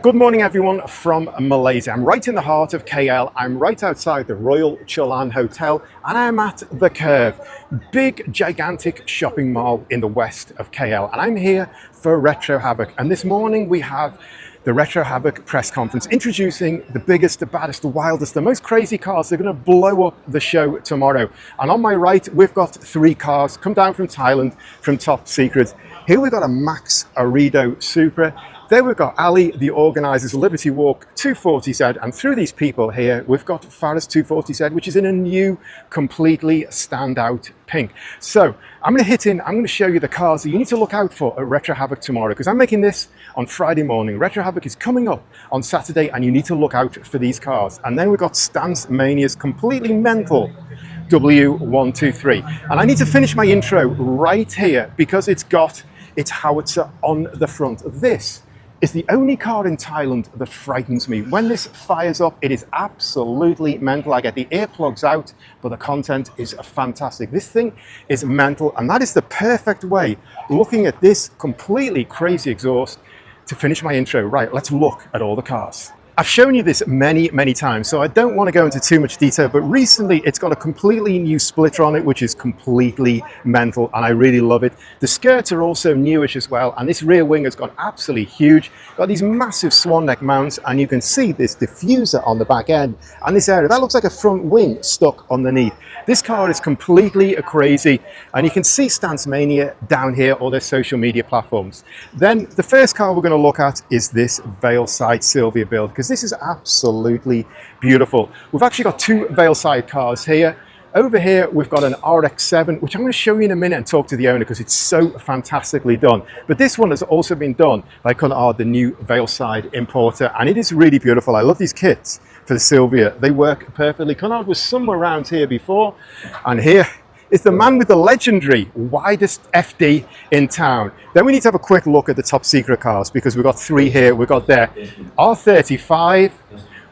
Good morning everyone from Malaysia. I'm right in the heart of KL. I'm right outside the Royal Cholan Hotel and I'm at The Curve, big gigantic shopping mall in the west of KL, and I'm here for Retro Havoc. And this morning we have the Retro Havoc press conference introducing the biggest, the baddest, the wildest, the most crazy cars. They're going to blow up the show tomorrow. And on my right we've got three cars come down from Thailand from Top Secret. Here we've got a Max Arido Supra. There we've got Alie, the organisers, Liberty Walk 240Z, and through these people here, we've got Farah's 240Z, which is in a new, completely standout pink. So I'm going to hit in, I'm going to show you the cars that you need to look out for at Retro Havoc tomorrow, because I'm making this on Friday morning. Retro Havoc is coming up on Saturday, and you need to look out for these cars. And then we've got Stance Mania's completely mental W123. And I need to finish my intro right here, because it's got its howitzer on the front. This is the only car in Thailand that frightens me. When this fires up, it is absolutely mental. I get the earplugs out, but the content is fantastic. This thing is mental, and that is the perfect way, looking at this completely crazy exhaust, to finish my intro. Right, let's look at all the cars. I've shown you this many times, so I don't want to go into too much detail, but recently it's got a completely new splitter on it, which is completely mental, and I really love it. The skirts are also newish as well, and this rear wing has got absolutely huge. Got these massive swan neck mounts, and you can see this diffuser on the back end, and this area, that looks like a front wing stuck underneath. This car is completely crazy, and you can see Stance Mania down here, or their social media platforms. Then the first car we're going to look at is this VeilSide Silvia build, because this is absolutely beautiful. We've actually got two VeilSide cars here. Over here we've got an RX-7, which I'm going to show you in a minute and talk to the owner, because it's so fantastically done. But this one has also been done by Cunard, the new VeilSide importer, and it is really beautiful. I love these kits for the Silvia. They work perfectly. Cunard was somewhere around here before, and here is the man with the legendary widest FD in town. Then we need to have a quick look at the Top Secret cars, because we've got three here. We've got their R35,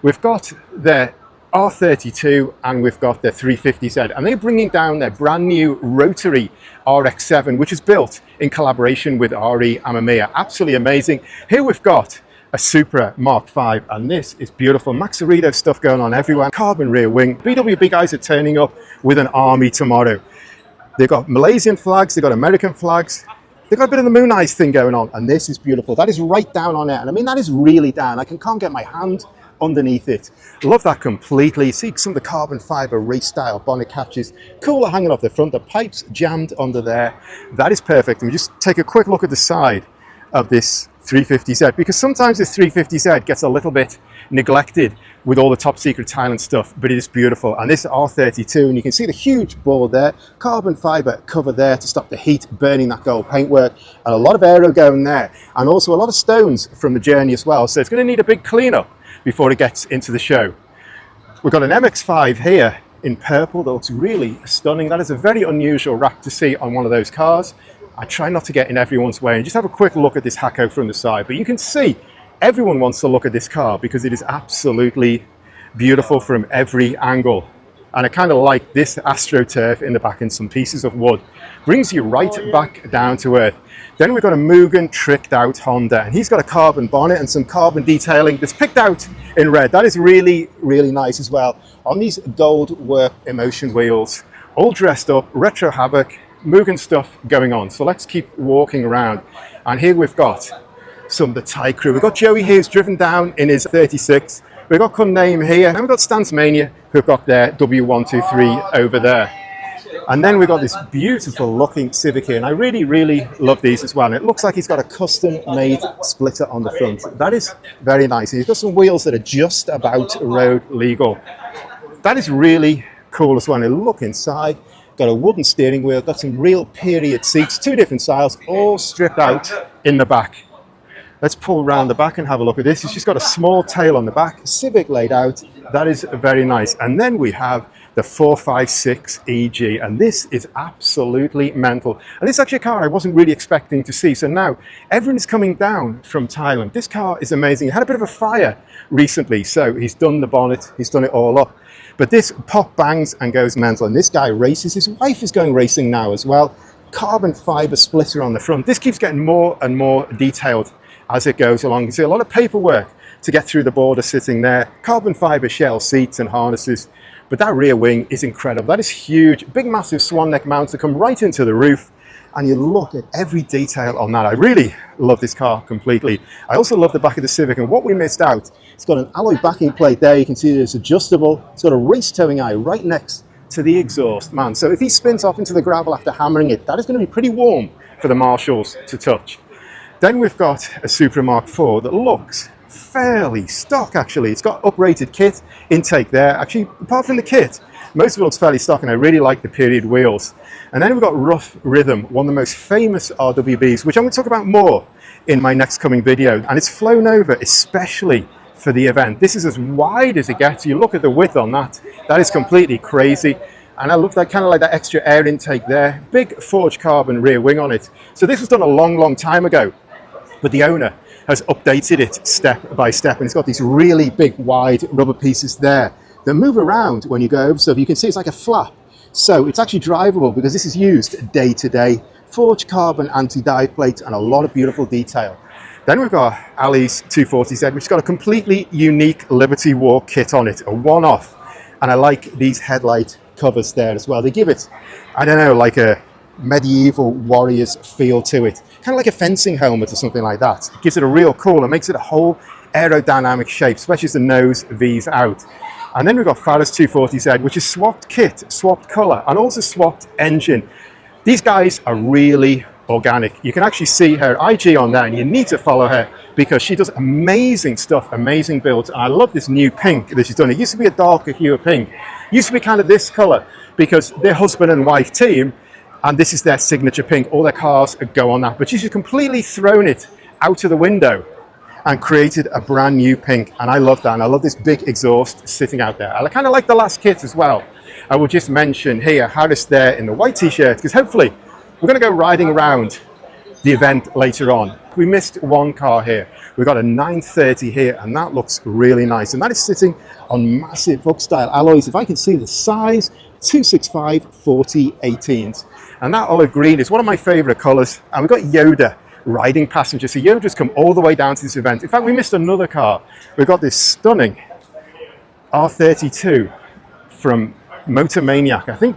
we've got their R32, and we've got their 350Z, and they're bringing down their brand new rotary RX-7, which is built in collaboration with RE Amemiya. Absolutely amazing. Here we've got a Supra Mark V, and this is beautiful. Max Arido stuff going on everywhere. Carbon rear wing. BWB guys are turning up with an army tomorrow. They've got Malaysian flags, they've got American flags, they've got a bit of the moon eyes thing going on, and this is beautiful. That is right down on it, and I mean, that is really down. I can't get my hand underneath it. Love that completely. See some of the carbon fiber race style bonnet catches, cooler hanging off the front, the pipes jammed under there. That is perfect. And we just take a quick look at the side of this 350Z, because sometimes this 350Z gets a little bit neglected with all the Top Secret Thailand stuff, but it is beautiful. And this R32, and you can see the huge board there, carbon fiber cover there to stop the heat burning that gold paintwork, and a lot of aero going there, and also a lot of stones from the journey as well. So it's going to need a big cleanup before it gets into the show. We've got an MX-5 here in purple that looks really stunning. That is a very unusual wrap to see on one of those cars. I try not to get in everyone's way, and just have a quick look at this Hakko from the side. But you can see everyone wants to look at this car, because it is absolutely beautiful from every angle. And I kind of like this AstroTurf in the back and some pieces of wood. Brings you right back down to earth. Then we've got a Mugen tricked out Honda, and he's got a carbon bonnet and some carbon detailing that's picked out in red. That is really nice as well. On these gold work emotion wheels, all dressed up, Retro Havoc, Mugen stuff going on. So let's keep walking around. And here we've got some of the Thai crew. We've got Joey here who's driven down in his 36. We've got Name here, and we've got Stance Mania who've got their W123 over there. And then we've got this beautiful looking Civic here, and I really love these as well. And it looks like he's got a custom made splitter on the front. That is very nice. And he's got some wheels that are just about road legal. That is really cool as well. And look inside. Got a wooden steering wheel, got some real period seats, two different styles, all stripped out in the back. Let's pull around the back and have a look at this. It's just got a small tail on the back, Civic laid out. That is very nice. And then we have the 456 EG, and this is absolutely mental. And this is actually a car I wasn't really expecting to see. So now everyone is coming down from Thailand. This car is amazing. It had a bit of a fire recently, so he's done the bonnet, he's done it all up. But this pop bangs and goes mental, and this guy races. His wife is going racing now as well. Carbon fiber splitter on the front. This keeps getting more and more detailed as it goes along. You see a lot of paperwork to get through the border sitting there. Carbon fiber shell seats and harnesses. But that rear wing is incredible. That is huge. Big, massive swan neck mounts that come right into the roof. And you look at every detail on that. I really love this car completely. I also love the back of the Civic, and what we missed out, it's got an alloy backing plate there. You can see that it's adjustable. It's got a race towing eye right next to the exhaust, man. So if he spins off into the gravel after hammering it, that is going to be pretty warm for the marshals to touch. Then we've got a Supra Mark IV that looks fairly stock, actually. It's got uprated kit intake there. Actually, apart from the kit, most of it looks fairly stock, and I really like the period wheels. And then we've got Rough Rhythm, one of the most famous RWBs, which I'm going to talk about more in my next coming video. And it's flown over especially for the event. This is as wide as it gets. You look at the width on that, that is completely crazy. And I love that, kind of like that extra air intake there. Big forged carbon rear wing on it. So this was done a long, long time ago, but the owner has updated it step by step. And it's got these really big, wide rubber pieces there that move around when you go over. So you can see it's like a flap. So it's actually drivable because this is used day to day. Forged carbon anti-dive plate and a lot of beautiful detail. Then we've got Alie's 240Z, which has got a completely unique Liberty Walk kit on it, a one-off. And I like these headlight covers there as well. They give it, I don't know, like a medieval warrior's feel to it. Kind of like a fencing helmet or something like that. It gives it a real cool and makes it a whole aerodynamic shape, especially as the nose V's out. And then we've got Farah's 240Z, which is swapped kit, swapped color, and also swapped engine. These guys are really organic. You can actually see her IG on there, and you need to follow her because she does amazing stuff, amazing builds. And I love this new pink that she's done. It used to be a darker hue of pink. It used to be kind of this color because they're husband and wife team, and this is their signature pink. All their cars go on that. But she's completely thrown it out of the window and created a brand new pink, and I love that. And I love this big exhaust sitting out there. I kind of like the last kit as well. I will just mention here Harris there in the white t-shirt, because hopefully we're going to go riding around the event later on. We missed one car here. We've got a 930 here, and that looks really nice. And that is sitting on massive Vogue style alloys. If I can see the size, 265 40 18s. And that olive green is one of my favorite colors. And we've got Yoda riding passengers. So Yoda's come all the way down to this event. In fact, we missed another car. We've got this stunning R32 from Motormaniac. I think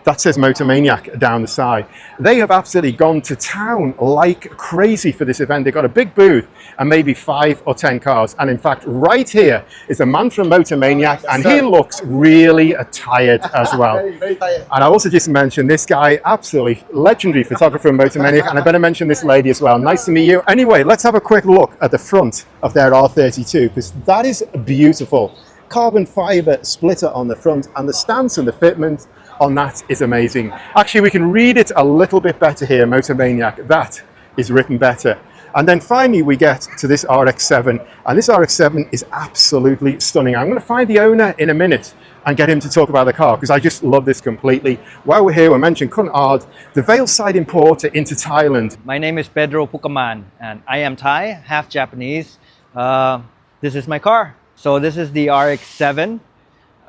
that says Motormaniac down the side. They have absolutely gone to town like crazy for this event. They've got a big booth and maybe 5 or 10 cars. And in fact, right here is a man from Motormaniac, and he looks really tired as well. Very tired. And I also just mentioned this guy, absolutely legendary photographer from Motormaniac, and I better mention this lady as well. Nice to meet you. Anyway, let's have a quick look at the front of their R32, because that is beautiful. Carbon fiber splitter on the front, and the stance and the fitment on that is amazing. Actually, we can read it a little bit better here, Motormaniac. That is written better. And then finally we get to this RX-7, and this RX-7 is absolutely stunning. I'm going to find the owner in a minute and get him to talk about the car, because I just love this completely. While we're here, we mentioned Kun Ard, the VeilSide importer into Thailand. My name is Pedro Pukaman, and I am Thai, half Japanese. This is my car. So this is the RX-7.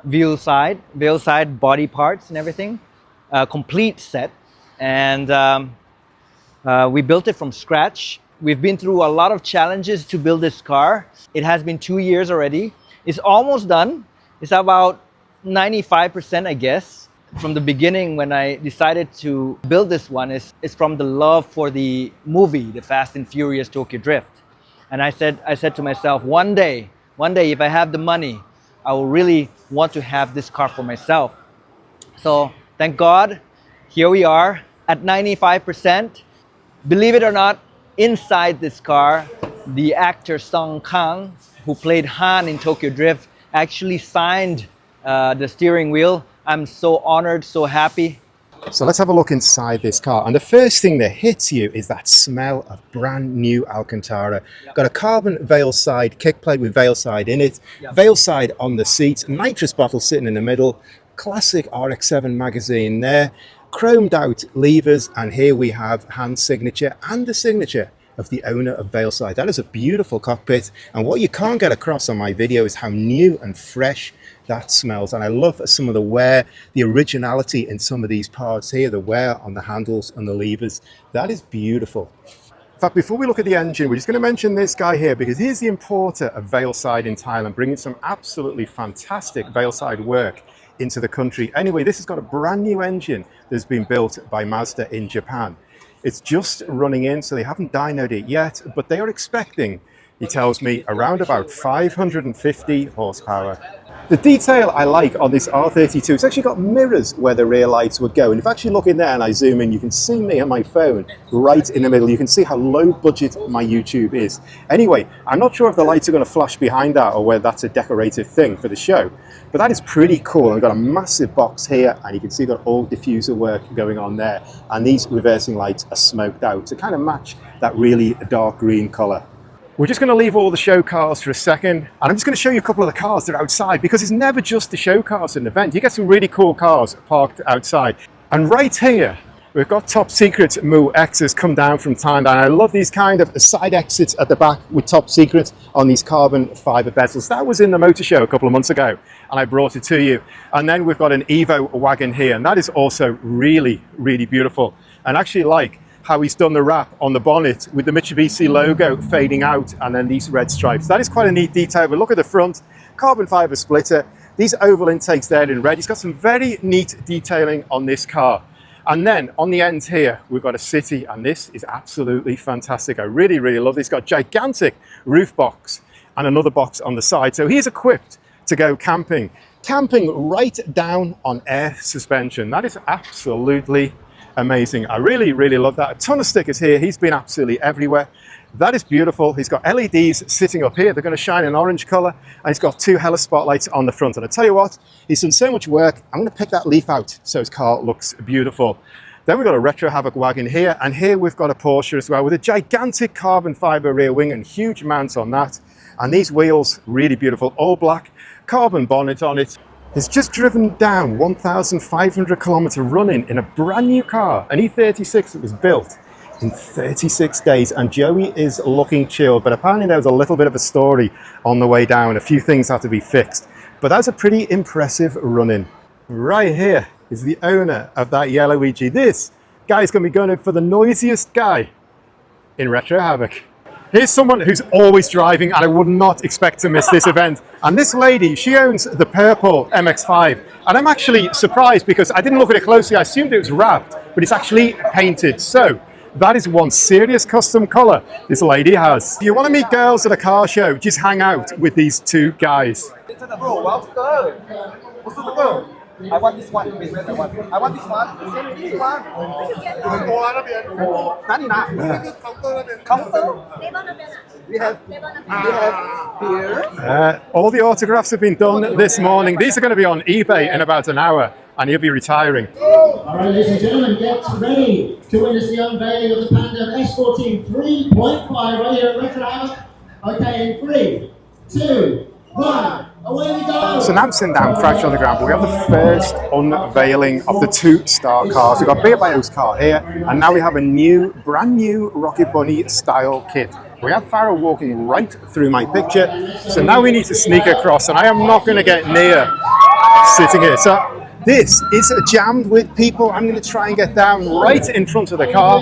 VeilSide body parts and everything, complete set, and we built it from scratch. We've been through a lot of challenges to build this car. It has been 2 years already. It's almost done. It's about 95%, I guess. From the beginning, when I decided to build this one, it's from the love for the movie, the Fast and Furious Tokyo Drift. And I said to myself, one day, if I have the money, I will really want to have this car for myself. So thank God, here we are at 95%. Believe it or not, inside this car, the actor Song Kang, who played Han in Tokyo Drift, actually signed the steering wheel. I'm so honored, so happy. So let's have a look inside this car. And the first thing that hits you is that smell of brand new Alcantara. Yep. Got a carbon VeilSide kick plate with VeilSide in it. Yep. VeilSide on the seats, nitrous bottle sitting in the middle, classic RX-7 magazine there, chromed out levers, and here we have hand signature and the signature of the owner of VeilSide. That is a beautiful cockpit, and what you can't get across on my video is how new and fresh that smells. And I love some of the wear, the originality in some of these parts here, the wear on the handles and the levers. That is beautiful. In fact, before we look at the engine, we're just going to mention this guy here because he's the importer of VeilSide in Thailand, bringing some absolutely fantastic VeilSide work into the country. Anyway, this has got a brand new engine that's been built by Mazda in Japan. It's just running in, so they haven't dynoed it yet, but they are expecting, he tells me, around about 550 horsepower. The detail I like on this R32, it's actually got mirrors where the rear lights would go. And if I actually look in there and I zoom in, you can see me on my phone right in the middle. You can see how low budget my YouTube is. Anyway, I'm not sure if the lights are going to flash behind that or whether that's a decorative thing for the show. But that is pretty cool. I've got a massive box here and you can see got all diffuser work going on there. And these reversing lights are smoked out to kind of match that really dark green color. We're just going to leave all the show cars for a second, and I'm just going to show you a couple of the cars that are outside, because it's never just the show cars at an event. You get some really cool cars parked outside. And right here, we've got Top Secret Mu X's come down from Thailand. And I love these kind of side exits at the back with Top Secret on these carbon fiber bezels. That was in the motor show a couple of months ago, and I brought it to you. And then we've got an Evo wagon here, and that is also really, really beautiful. And actually like how he's done the wrap on the bonnet with the Mitsubishi logo fading out and then these red stripes. That is quite a neat detail. But look at the front, carbon fiber splitter, these oval intakes there in red. He's got some very neat detailing on this car. And then on the end here, we've got a City, and this is absolutely fantastic. I really, really love this. It's got gigantic roof box and another box on the side. So he's equipped to go camping. Camping right down on air suspension. That is absolutely amazing. I really, really love that. A ton of stickers here. He's been absolutely everywhere. That is beautiful. He's got LEDs sitting up here. They're going to shine an orange color, and he's got 2 hella spotlights on the front. And I tell you what, he's done so much work. I'm going to pick that leaf out so his car looks beautiful. Then we've got a Retro Havoc wagon here, and here we've got a Porsche as well with a gigantic carbon fiber rear wing and huge mount on that. And these wheels, really beautiful, all black, carbon bonnet on it. It's just driven down 1,500 kilometer running in a brand new car, an E36 that was built in 36 days. And Joey is looking chilled, but apparently there was a little bit of a story on the way down. A few things had to be fixed, but that's a pretty impressive run-in. Right here is the owner of that yellow EG. This guy's going to be going for the noisiest guy in Retro Havoc. Here's someone who's always driving, and I would not expect to miss this event. And this lady, she owns the purple MX-5. And I'm actually surprised because I didn't look at it closely. I assumed it was wrapped, but it's actually painted. So that is one serious custom color this lady has. If you want to meet girls at a car show, just hang out with these two guys. I want this one, please. I want this one. This one. Counter. We have here. All the autographs have been done this morning. These are going to be on eBay in about an hour, and he'll be retiring. All right, ladies and gentlemen, get ready to witness the unveiling of the Pandem S14 3.5 right here at Retro Havoc. Okay, in 3, 2, 1. Away we go. So now I'm sitting down, crouched on the ground, but we have the first unveiling of the 2 star cars. We've got Beer by O's car here, and now we have a brand new Rocket Bunny style kit. We have Farah walking right through my picture, so now we need to sneak across, and I am not going to get near sitting here. So this is jammed with people. I'm going to try and get down right in front of the car.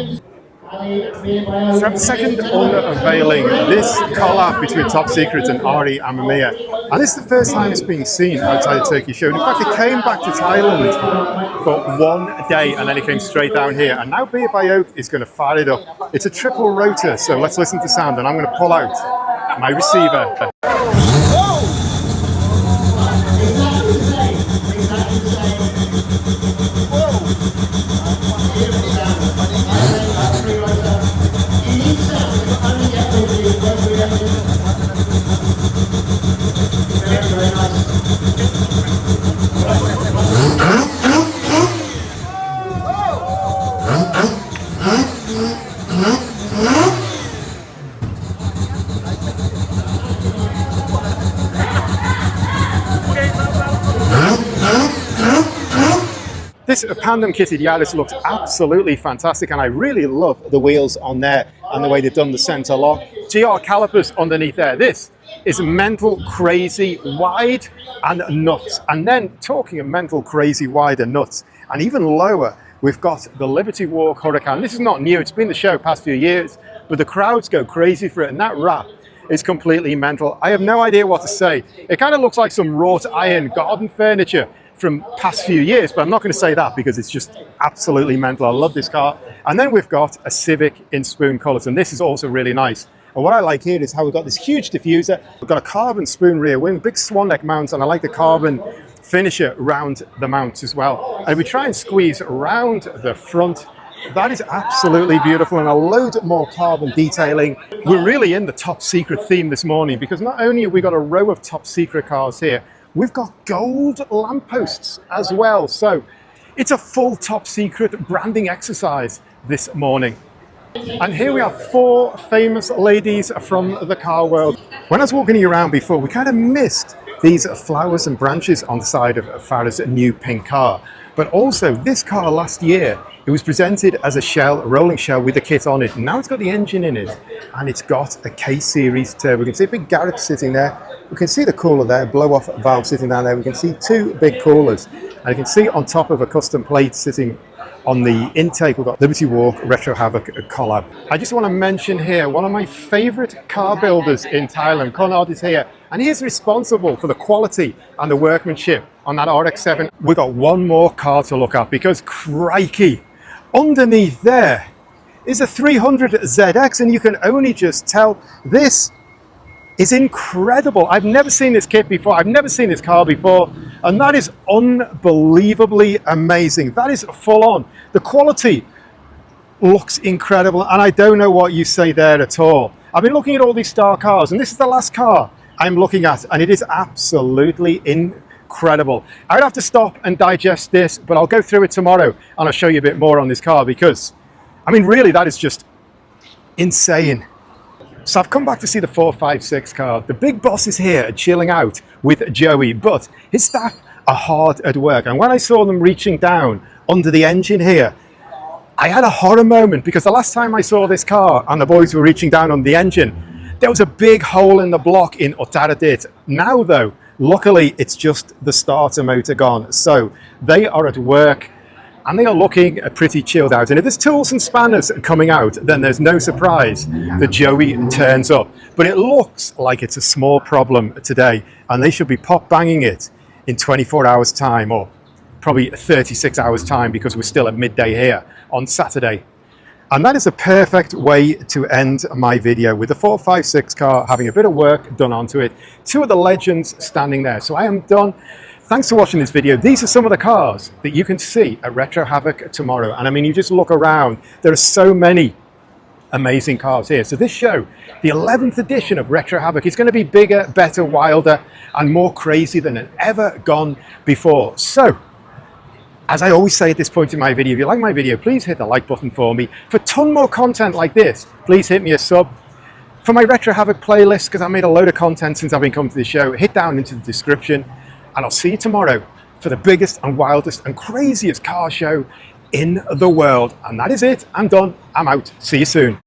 So I have the second unveiling, this collab between Top Secret and RE Amemiya. And this is the first time it's being seen outside the Turkey show. In fact, it came back to Thailand for 1 day and then it came straight down here. And now Beer by Oak is going to fire it up. It's a triple rotor, so let's listen to sound, and I'm going to pull out my receiver. This Pandem kitted Yaris looks absolutely fantastic, and I really love the wheels on there and the way they've done the center lock. GR calipers underneath there. This is mental, crazy, wide and nuts. And then talking of mental, crazy, wide and nuts, and even lower, we've got the Liberty Walk Hurricane. This is not new, it's been the show past few years, but the crowds go crazy for it, and that wrap is completely mental. I have no idea what to say. It kind of looks like some wrought iron garden furniture from past few years, but I'm not going to say that because it's just absolutely mental. I love this car. And then we've got a Civic in spoon colours, and this is also really nice. And what I like here is how we've got this huge diffuser. We've got a carbon spoon rear wing, big swan neck mount, and I like the carbon finisher around the mounts as well. And we try and squeeze around the front. That is absolutely beautiful, and a load more carbon detailing. We're really in the top secret theme this morning because not only have we got a row of top secret cars here, we've got gold lampposts as well. So it's a full top secret branding exercise this morning. And here we are, 4 famous ladies from the car world. When I was walking around before, we kind of missed these flowers and branches on the side of Farah's new pink car. But also this car last year, it was presented as a shell, a rolling shell with a kit on it. Now it's got the engine in it, and it's got a K-Series turbo. We can see a big garage sitting there. We can see the cooler there, blow-off valve sitting down there. We can see 2 big coolers. And you can see on top of a custom plate sitting on the intake, we've got Liberty Walk Retro Havoc collab. I just want to mention here, one of my favorite car builders in Thailand, Conrad, is here, and he is responsible for the quality and the workmanship on that RX-7. We've got one more car to look at because crikey, underneath there is a 300 ZX, and you can only just tell this is incredible. I've never seen this kit before. I've never seen this car before, and that is unbelievably amazing. That is full on. The quality looks incredible, and I don't know what you say there at all. I've been looking at all these star cars, and this is the last car I'm looking at, and it is absolutely incredible. I'd have to stop and digest this, but I'll go through it tomorrow, and I'll show you a bit more on this car because, I mean, really, that is just insane. So I've come back to see the 456 car. The big boss is here chilling out with Joey, but his staff are hard at work. And when I saw them reaching down under the engine here, I had a horror moment because the last time I saw this car and the boys were reaching down on the engine, there was a big hole in the block in othe. Now though, luckily it's just the starter motor gone. So they are at work and they are looking pretty chilled out. And if there's tools and spanners coming out, then there's no surprise that Joey turns up. But it looks like it's a small problem today, and they should be pop banging it in 24 hours time, or probably 36 hours time, because we're still at midday here on Saturday. And that is a perfect way to end my video, with the 456 car having a bit of work done onto it. 2 of the legends standing there. So I am done. Thanks for watching this video. These are some of the cars that you can see at Retro Havoc tomorrow. And I mean, you just look around, there are so many amazing cars here. So this show, the 11th edition of Retro Havoc, is going to be bigger, better, wilder, and more crazy than it ever gone before. So, as I always say at this point in my video, if you like my video, please hit the like button for me. For a ton more content like this, please hit me a sub. For my Retro Havoc playlist, because I made a load of content since I've been coming to the show, hit down into the description. And I'll see you tomorrow for the biggest and wildest and craziest car show in the world. And that is it. I'm done. I'm out. See you soon.